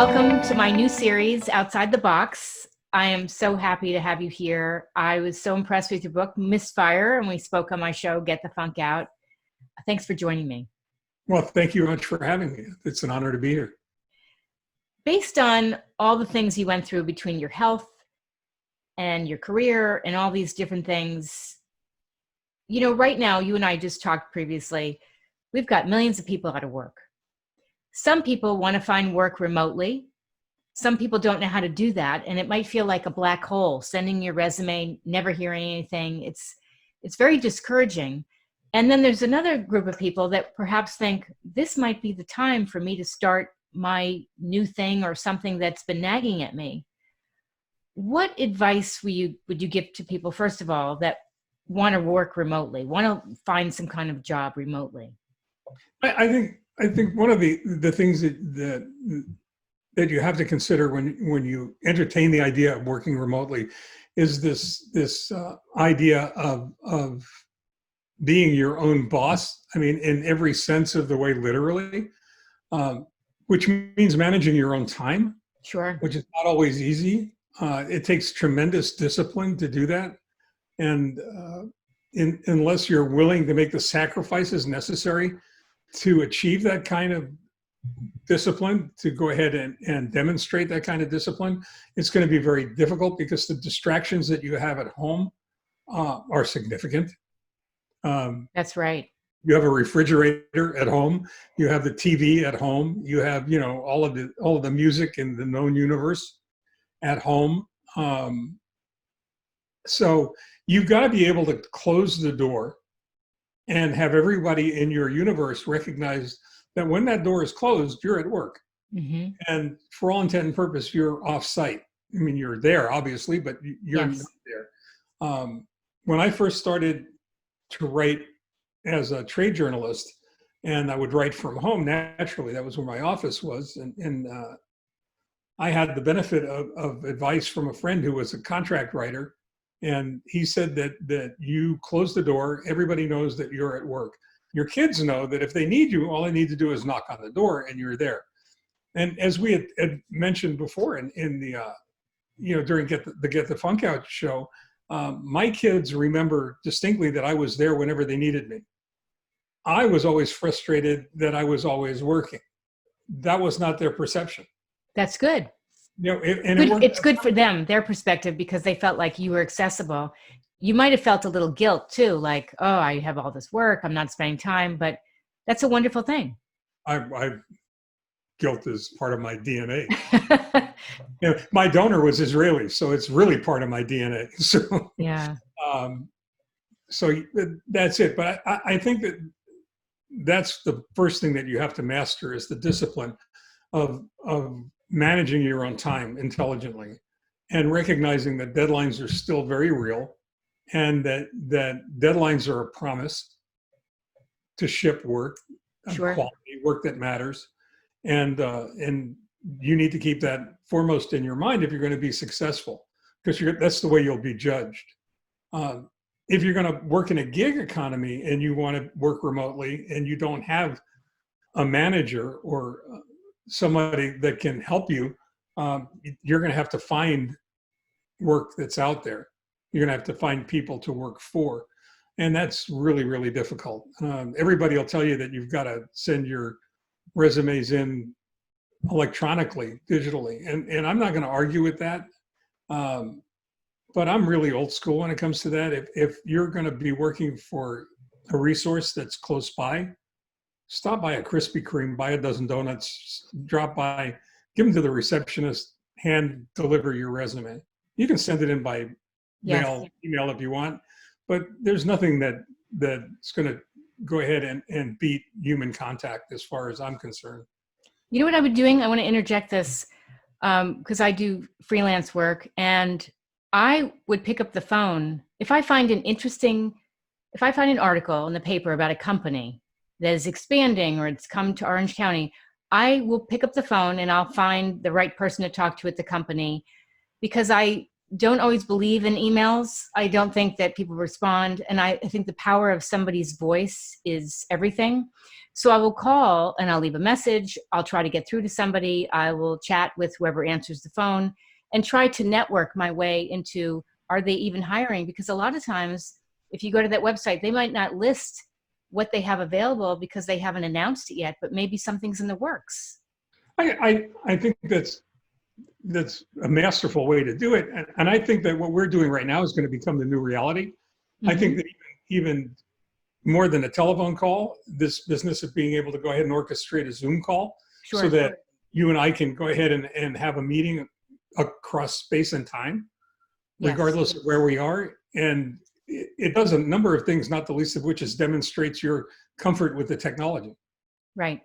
welcome to my new series, Outside the Box. I am so happy to have you here. I was so impressed with your book, MISFIRE, and we spoke on my show, Get the Funk Out. Thanks for joining me. Well, thank you very much for having me. It's an honor to be here. Based on all the things you went through between your health and your career and all these different things, you know, right now, you and I just talked previously, we've got millions of people out of work. Some people want to find work remotely. Some people don't know how to do that. And it might feel like a black hole, sending your resume, never hearing anything. It's very discouraging. And then there's another group of people that perhaps think this might be the time for me to start my new thing or something that's been nagging at me. What advice would you give to people, first of all, that want to work remotely, want to find some kind of job remotely? I think one of the things that you have to consider when you entertain the idea of working remotely is this idea of being your own boss. I mean, in every sense of the way, literally, which means managing your own time. Sure. Which is not always easy. It takes tremendous discipline to do that, and unless you're willing to make the sacrifices necessary to achieve that kind of discipline, to go ahead and demonstrate that kind of discipline, it's going to be very difficult because the distractions that you have at home are significant. That's right. You have a refrigerator at home. You have the TV at home. You have, you know, all of the music in the known universe at home. So you've got to be able to close the door and have everybody in your universe recognize that when that door is closed, you're at work. Mm-hmm. And for all intent and purpose, you're off site. I mean, you're there, obviously, but you're not there. When I first started to write as a trade journalist, and I would write from home, naturally, that was where my office was. And I had the benefit of advice from a friend who was a contract writer. And he said that you close the door, everybody knows that you're at work. Your kids know that if they need you, all they need to do is knock on the door and you're there. And as we had mentioned before in the, during Get the Funk Out show, my kids remember distinctly that I was there whenever they needed me. I was always frustrated that I was always working. That was not their perception. That's good. You know, it's good for them, their perspective, because they felt like you were accessible. You might have felt a little guilt too, like, oh, I have all this work, I'm not spending time, but that's a wonderful thing. Guilt is part of my DNA. You know, my donor was Israeli, so it's really part of my DNA. So yeah. So that's it. But I think that's the first thing that you have to master is the discipline of managing your own time intelligently and recognizing that deadlines are still very real and that deadlines are a promise to ship work, sure. Quality work that matters. And you need to keep that foremost in your mind if you're going to be successful, because that's the way you'll be judged. If you're going to work in a gig economy and you want to work remotely and you don't have a manager or somebody that can help you, you're going to have to find work that's out there. You're going to have to find people to work for. And that's really, really difficult. Everybody will tell you that you've got to send your resumes in electronically, digitally. And I'm not going to argue with that. But I'm really old school when it comes to that. If you're going to be working for a resource that's close by, stop by a Krispy Kreme, buy a dozen donuts, drop by, give them to the receptionist, hand deliver your resume. You can send it in by mail, email if you want, but there's nothing that's going to go ahead and beat human contact as far as I'm concerned. You know what I've been doing? I want to interject this because I do freelance work, and I would pick up the phone if I find an article in the paper about a company that is expanding or it's come to Orange County. I will pick up the phone and I'll find the right person to talk to at the company, because I don't always believe in emails. I don't think that people respond. And I think the power of somebody's voice is everything. So I will call and I'll leave a message. I'll try to get through to somebody. I will chat with whoever answers the phone and try to network my way into, are they even hiring? Because a lot of times, if you go to that website, they might not list what they have available because they haven't announced it yet, but maybe something's in the works. I think that's a masterful way to do it. And I think that what we're doing right now is going to become the new reality. Mm-hmm. I think that even more than a telephone call, this business of being able to go ahead and orchestrate a Zoom call so that you and I can go ahead and have a meeting across space and time, regardless of where we are. And it does a number of things, not the least of which is demonstrates your comfort with the technology. Right.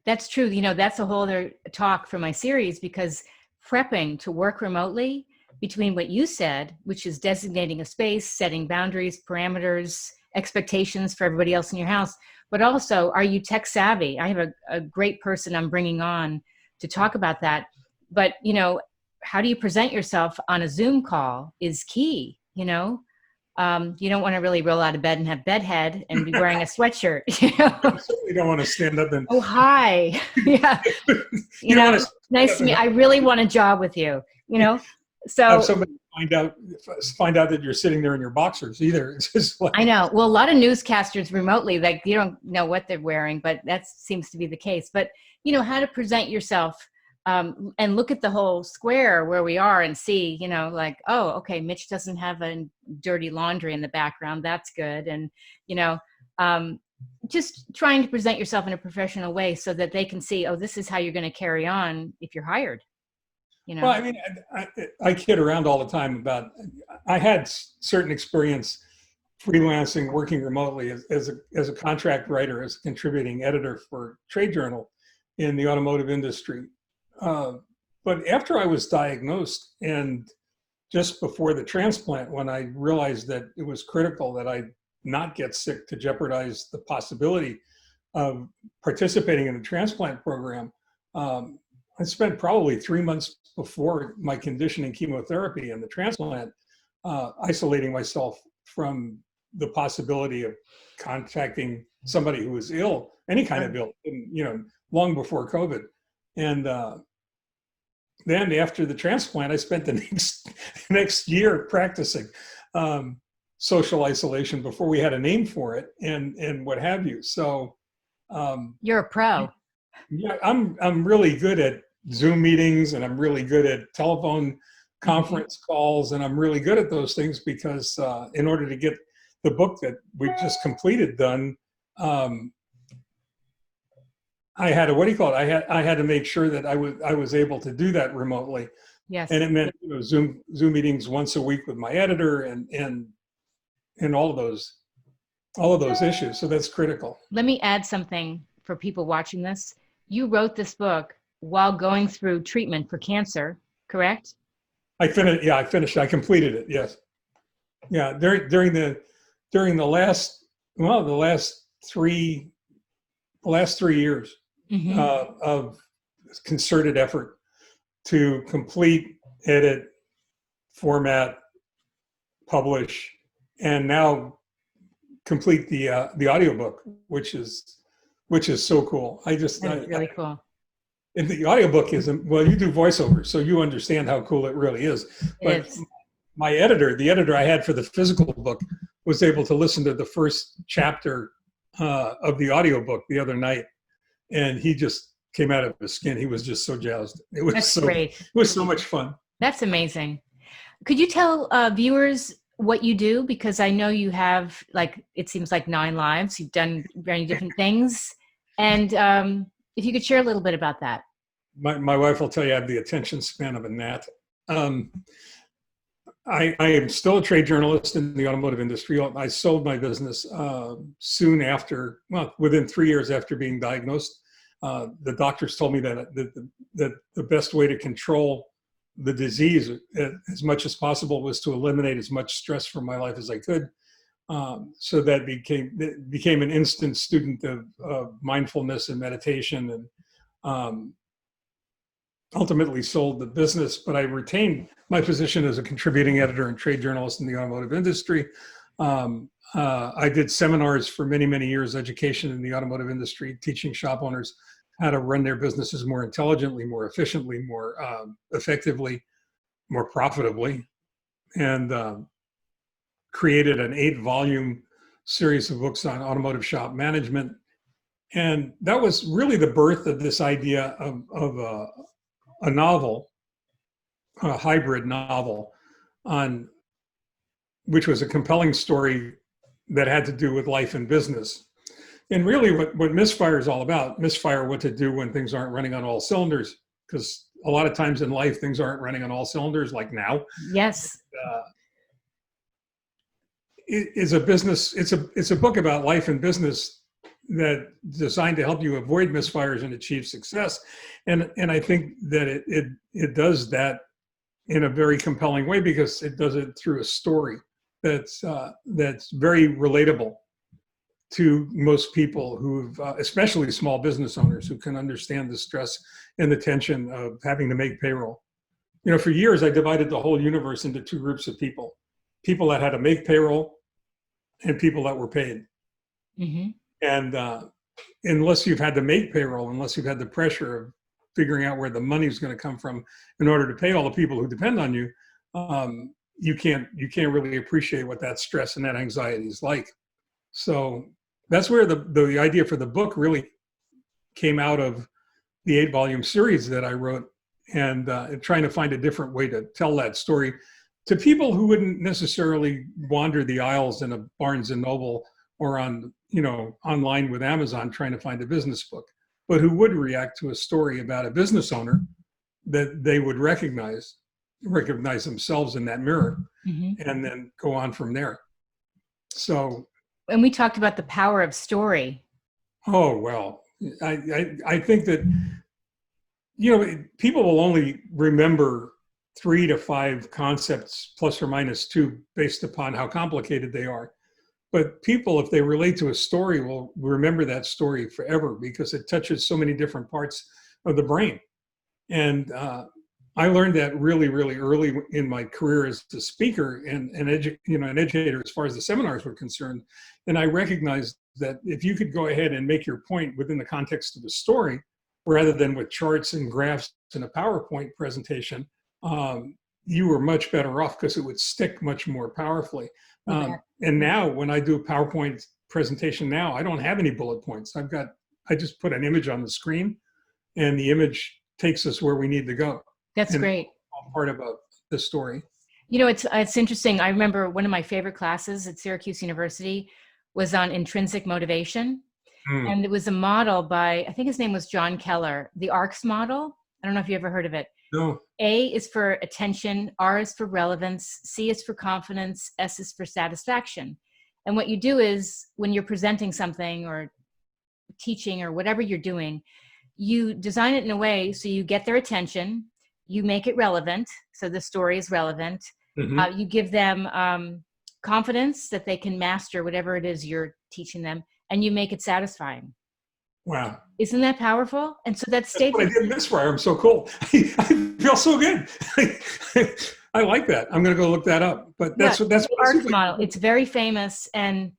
That's true. You know, that's a whole other talk for my series, because prepping to work remotely, between what you said, which is designating a space, setting boundaries, parameters, expectations for everybody else in your house, but also, are you tech savvy? I have a great person I'm bringing on to talk about that. But, you know, how do you present yourself on a Zoom call is key, you know? You don't want to really roll out of bed and have bedhead and be wearing a sweatshirt. You know? You certainly don't want to stand up and... Oh, hi. Yeah. you know, nice to meet you. I really want a job with you, you know? So have somebody find out that you're sitting there in your boxers either. It's just like... I know. Well, a lot of newscasters remotely, like, you don't know what they're wearing, but that seems to be the case. But, you know, how to present yourself and look at the whole square where we are and see, you know, like, oh, okay, Mitch doesn't have a dirty laundry in the background. That's good. And, you know, just trying to present yourself in a professional way so that they can see, oh, this is how you're going to carry on if you're hired. You know? Well, I mean, I kid around all the time about, I had certain experience freelancing, working remotely as a contract writer, as a contributing editor for a trade journal in the automotive industry. But after I was diagnosed and just before the transplant, when I realized that it was critical that I not get sick to jeopardize the possibility of participating in a transplant program, I spent probably 3 months before my conditioning chemotherapy and the transplant, isolating myself from the possibility of contacting somebody who was ill, any kind of ill, you know, long before COVID. And then after the transplant, I spent the next year practicing social isolation before we had a name for it, and what have you. So you're a pro. Yeah, I'm really good at Zoom meetings, and I'm really good at telephone conference calls, and I'm really good at those things because in order to get the book that we just completed done, I had to, I had to make sure that I was able to do that remotely. Yes. And it meant, you know, Zoom meetings once a week with my editor and all of those issues. So that's critical. Let me add something for people watching this. You wrote this book while going through treatment for cancer, correct? I finished. Yeah, I finished. I completed it. Yes. Yeah. During the last 3 years of concerted effort to complete, edit, format, publish, and now complete the audiobook, which is so cool. That's really cool. And the audiobook is, well, you do voiceover, so you understand how cool it really is. But my editor, the editor I had for the physical book, was able to listen to the first chapter of the audiobook the other night, and he just came out of his skin. He was just so jazzed. It was great. It was so much fun. That's amazing. Could you tell viewers what you do? Because I know you have, like, it seems like 9 lives. You've done very different things. And if you could share a little bit about that. My wife will tell you I have the attention span of a gnat. I am still a trade journalist in the automotive industry. I sold my business soon after, well, within 3 years after being diagnosed. The doctors told me that the best way to control the disease as much as possible was to eliminate as much stress from my life as I could. So that became an instant student of mindfulness and meditation. And ultimately sold the business, but I retained my position as a contributing editor and trade journalist in the automotive industry. I did seminars for many, many years, education in the automotive industry, teaching shop owners how to run their businesses more intelligently, more efficiently, more effectively, more profitably, and created an 8-volume series of books on automotive shop management. And that was really the birth of this idea of a novel, a hybrid novel, on which was a compelling story that had to do with life and business. And really what MISFIRE is all about, MISFIRE, what to do when things aren't running on all cylinders, because a lot of times in life, things aren't running on all cylinders like now. Yes. It is a business, it's a book about life and business that designed to help you avoid misfires and achieve success. And I think that it does that in a very compelling way, because it does it through a story that's very relatable to most people who've, especially small business owners, who can understand the stress and the tension of having to make payroll. You know, for years, I divided the whole universe into 2 groups of people: people that had to make payroll and people that were paid. Mm-hmm. And unless you've had to make payroll, unless you've had the pressure of figuring out where the money's going to come from in order to pay all the people who depend on you, you can't really appreciate what that stress and that anxiety is like. So that's where the idea for the book really came out of the 8-volume series that I wrote, and trying to find a different way to tell that story to people who wouldn't necessarily wander the aisles in a Barnes and Noble or on, online with Amazon trying to find a business book, but who would react to a story about a business owner that they would recognize themselves in that mirror, Mm-hmm. and then go on from there. So, And we talked about the power of story. oh, well, I think that, people will only remember 3 to 5 concepts plus or minus 2 based upon how complicated they are. But people, if they relate to a story, will remember that story forever, because it touches so many different parts of the brain. And I learned that really, really early in my career as a speaker and an educator, as far as the seminars were concerned. And I recognized that if you could go ahead and make your point within the context of a story, rather than with charts and graphs and a PowerPoint presentation, you were much better off, because it would stick much more powerfully. And now when I do a PowerPoint presentation now, I don't have any bullet points. I just put an image on the screen, and the image takes us where we need to go. That's great. All part of the story. It's interesting. I remember one of my favorite classes at Syracuse University was on intrinsic motivation. And it was a model by, I think his name was John Keller, the ARCS model. I don't know if you ever heard of it. No. A is for attention, R is for relevance, C is for confidence, S is for satisfaction. And what you do is, when you're presenting something or teaching or whatever you're doing, you design it in a way so you get their attention, you make it relevant, so the story is relevant. Mm-hmm. You give them confidence that they can master whatever it is you're teaching them, and you make it satisfying. Wow. Isn't that powerful? And so that That's what I did in MISFIRE. I'm so cool. I feel so good. I like that. I'm going to go look that up. But that's what ARC model. It's very famous, and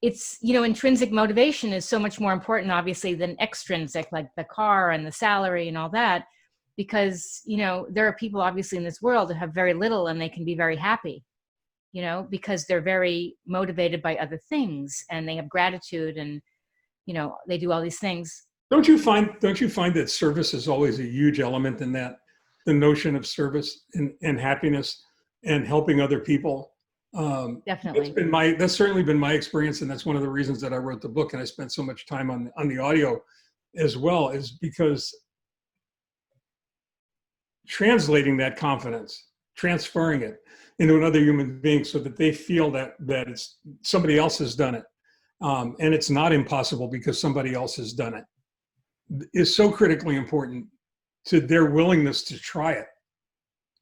it's, intrinsic motivation is so much more important, obviously, than extrinsic, like the car and the salary and all that, because, there are people obviously in this world that have very little and they can be very happy, because they're very motivated by other things, and they have gratitude, and, they do all these things. Don't you find that service is always a huge element in that, the notion of service and happiness and helping other people? Definitely. That's certainly been my experience, and that's one of the reasons that I wrote the book and I spent so much time on the audio as well, is because translating that confidence, transferring it into another human being so that they feel that it's somebody else has done it, and it's not impossible because somebody else has done it, is so critically important to their willingness to try it.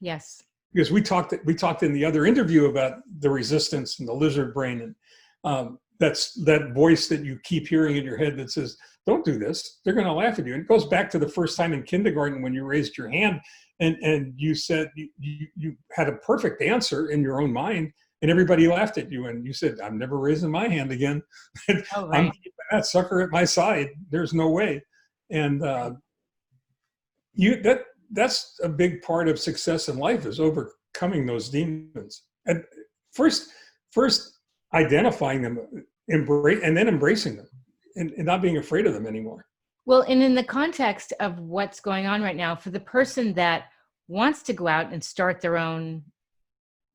Yes. Because we talked in the other interview about the resistance and the lizard brain, and that's that voice that you keep hearing in your head that says, don't do this. They're going to laugh at you. And it goes back to the first time in kindergarten when you raised your hand and you said you had a perfect answer in your own mind and everybody laughed at you. And you said, I'm never raising my hand again. Oh, I'm right. keeping that sucker at my side. There's no way. And that's a big part of success in life, is overcoming those demons. And first identifying them, and then embracing them, and not being afraid of them anymore. Well, and in the context of what's going on right now, for the person that wants to go out and start their own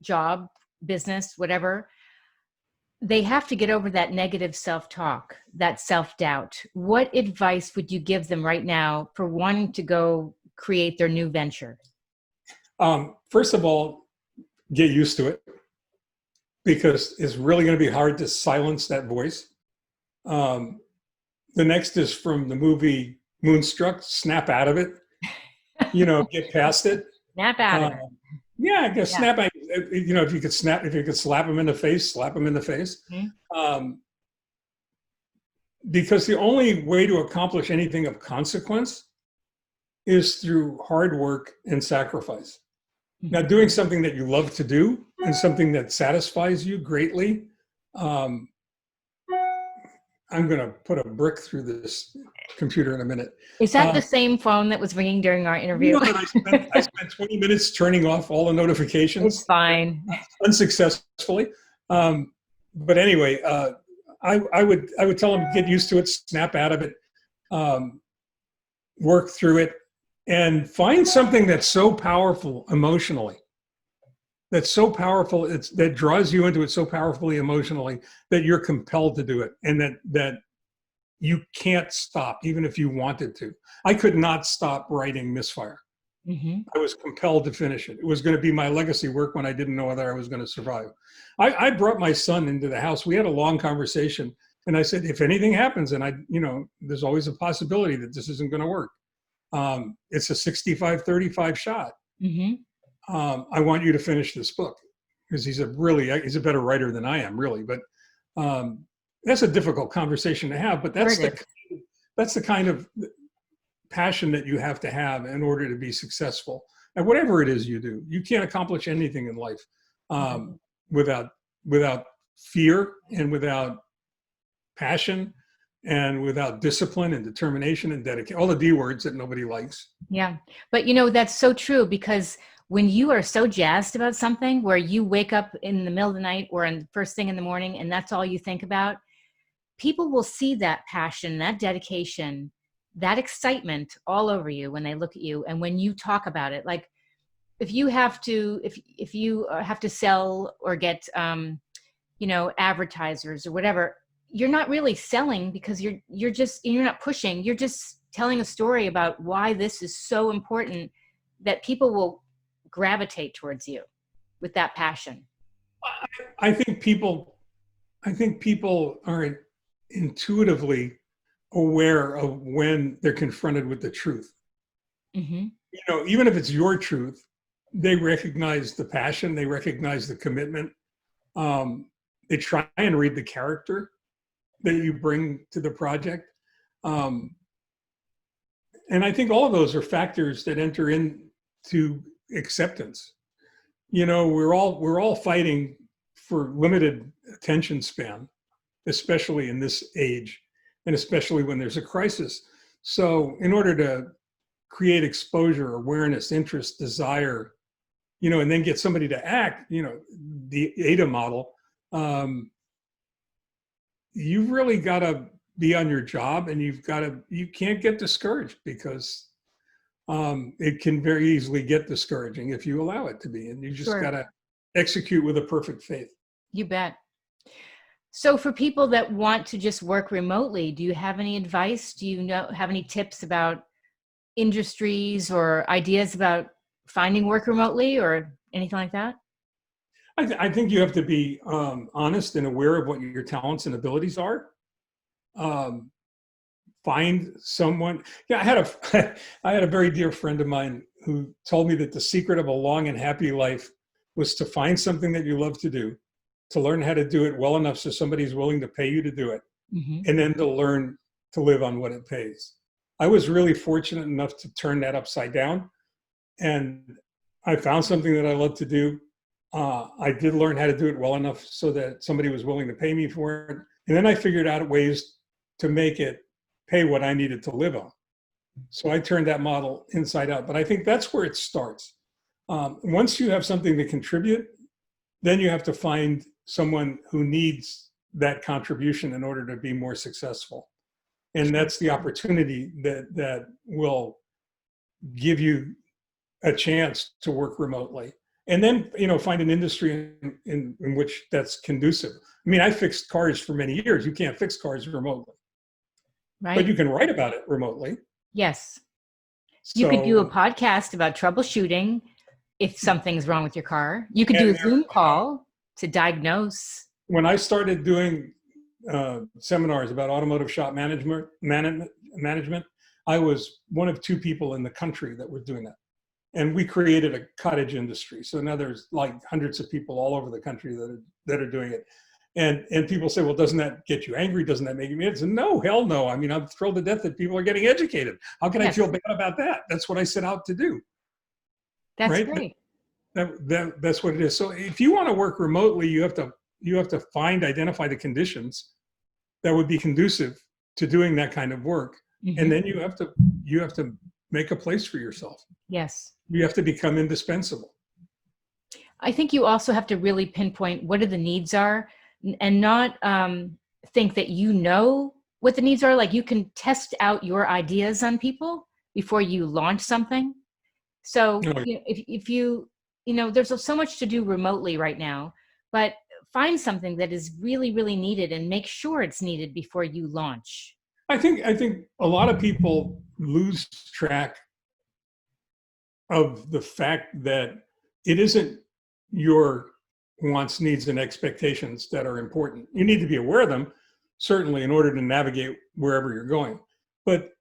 job, business, whatever, they have to get over that negative self-talk, that self-doubt. What advice would you give them right now for wanting to go create their new venture? First of all, get used to it, because it's really going to be hard to silence that voice. The next is from the movie Moonstruck, snap out of it, get past it. Snap out of it. Yeah, I guess snap out. If you could slap them in the face, slap them in the face. Mm-hmm. Because the only way to accomplish anything of consequence is through hard work and sacrifice. Mm-hmm. Now, doing something that you love to do and something that satisfies you greatly. I'm going to put a brick through this computer in a minute. Is that the same phone that was ringing during our interview? I spent 20 minutes turning off all the notifications. It's fine. Unsuccessfully. But anyway, I would tell them, get used to it, snap out of it, work through it, and find something that's so powerful emotionally. That's so powerful, that draws you into it so powerfully emotionally that you're compelled to do it, and that you can't stop, even if you wanted to. I could not stop writing MISFIRE. Mm-hmm. I was compelled to finish it. It was going to be my legacy work when I didn't know whether I was going to survive. I brought my son into the house. We had a long conversation, and I said, if anything happens, and there's always a possibility that this isn't going to work. It's a 65-35 shot. Mm-hmm. I want you to finish this book, because he's a better writer than I am, really. But that's a difficult conversation to have. But that's the kind of passion that you have to have in order to be successful at whatever it is you do. You can't accomplish anything in life without fear, and without passion, and without discipline and determination and dedication. All the D words that nobody likes. Yeah, but that's so true, because when you are so jazzed about something, where you wake up in the middle of the night or in first thing in the morning, and that's all you think about, people will see that passion, that dedication, that excitement all over you when they look at you. And when you talk about it, like if you have to sell or get, advertisers or whatever, you're not really selling, because you're not pushing. You're just telling a story about why this is so important, that people will gravitate towards you with that passion. I think people are intuitively aware of when they're confronted with the truth. Mm-hmm. Even if it's your truth, they recognize the passion, they recognize the commitment. They try and read the character that you bring to the project. And I think all of those are factors that enter into acceptance. We're all fighting for limited attention span, especially in this age, and especially when there's a crisis. So in order to create exposure, awareness, interest, desire, and then get somebody to act, the ADA model, you've really got to be on your job, and you can't get discouraged, because it can very easily get discouraging if you allow it to be, and you just got to execute with a perfect faith. You bet. So for people that want to just work remotely, do you have any advice? Do you have any tips about industries or ideas about finding work remotely or anything like that? I think you have to be honest and aware of what your talents and abilities are. Find someone. Yeah, I had a very dear friend of mine who told me that the secret of a long and happy life was to find something that you love to do, to learn how to do it well enough so somebody's willing to pay you to do it, Mm-hmm. and then to learn to live on what it pays. I was really fortunate enough to turn that upside down, and I found something that I love to do. I did learn how to do it well enough so that somebody was willing to pay me for it. And then I figured out ways to make it pay what I needed to live on. So I turned that model inside out. But I think that's where it starts. Once you have something to contribute, then you have to find someone who needs that contribution in order to be more successful. And that's the opportunity that will give you a chance to work remotely. And then, find an industry in which that's conducive. I mean, I fixed cars for many years. You can't fix cars remotely, Right. but you can write about it remotely. Yes. So, You could do a podcast about troubleshooting if something's wrong with your car. You could do a Zoom call to diagnose. When I started doing seminars about automotive shop management, I was one of 2 people in the country that were doing that. And we created a cottage industry. So now there's like hundreds of people all over the country that are doing it. And people say, well, doesn't that get you angry? Doesn't that make you mad? No, hell no. I mean, I'm thrilled to death that people are getting educated. How can I feel bad about that? That's what I set out to do. That's right? great. That's what it is. So if you want to work remotely, you have to identify the conditions that would be conducive to doing that kind of work. Mm-hmm. And then you have to make a place for yourself. Yes. You have to become indispensable. I think you also have to really pinpoint what the needs are, and not think that you know what the needs are. Like, you can test out your ideas on people before you launch something. So if you there's so much to do remotely right now, but find something that is really, really needed and make sure it's needed before you launch. I think a lot of people lose track of the fact that it isn't your wants, needs, and expectations that are important. You need to be aware of them, certainly, in order to navigate wherever you're going. But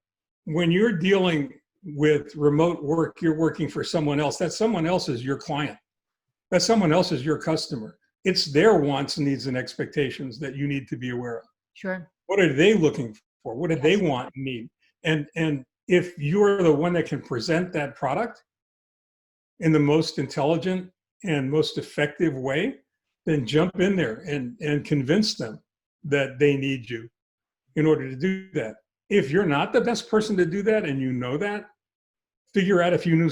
when you're dealing with remote work, you're working for someone else. That someone else is your client. That someone else is your customer. It's their wants, needs, and expectations that you need to be aware of. Sure. What are they looking for? What do they want and need? And if you're the one that can present that product in the most intelligent and most effective way, then jump in there and convince them that they need you in order to do that. If you're not the best person to do that, and you know that, figure out if you know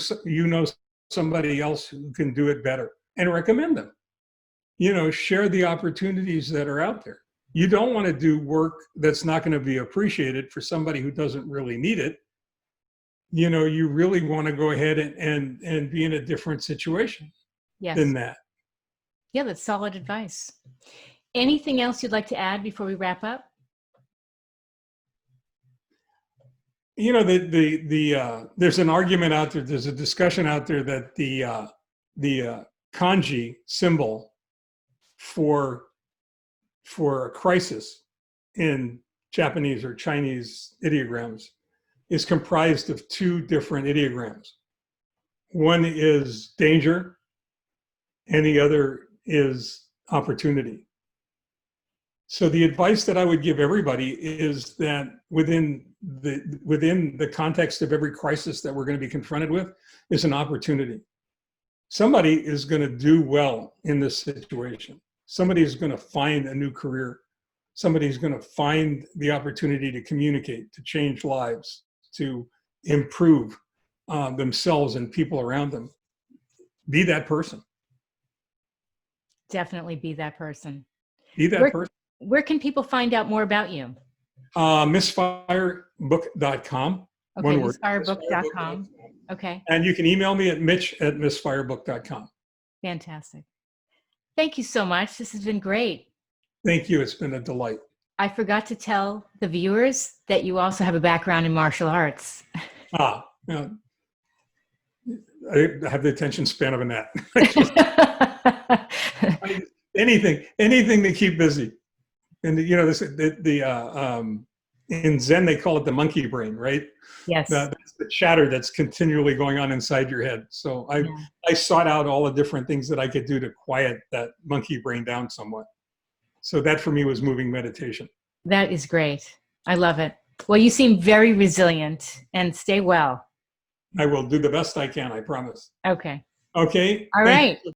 somebody else who can do it better, and recommend them. Share the opportunities that are out there. You don't want to do work that's not going to be appreciated for somebody who doesn't really need it. You really want to go ahead and be in a different situation than that. Yeah, that's solid advice. Anything else you'd like to add before we wrap up? There's an argument out there. There's a discussion out there that the kanji symbol for a crisis in Japanese or Chinese ideograms is comprised of 2 different ideograms. One is danger, and the other is opportunity. So the advice that I would give everybody is that within the context of every crisis that we're going to be confronted with is an opportunity. Somebody is going to do well in this situation. Somebody is going to find a new career. Somebody's going to find the opportunity to communicate, to change lives, to improve themselves and people around them. Be that person. Definitely be that person. Be that person. Where can people find out more about you? MISFIREbook.com. Okay, One word. MISFIREbook.com. Okay. And you can email me at mitch@misfirebook.com. Fantastic. Thank you so much. This has been great. Thank you. It's been a delight. I forgot to tell the viewers that you also have a background in martial arts. I have the attention span of a gnat. Anything to keep busy. And in Zen, they call it the monkey brain, right? Yes. That's the chatter that's continually going on inside your head. So Yeah. I sought out all the different things that I could do to quiet that monkey brain down somewhat. So that for me was moving meditation. That is great. I love it. Well, you seem very resilient, and stay well. I will do the best I can, I promise. Okay. Okay. All Thank right. you.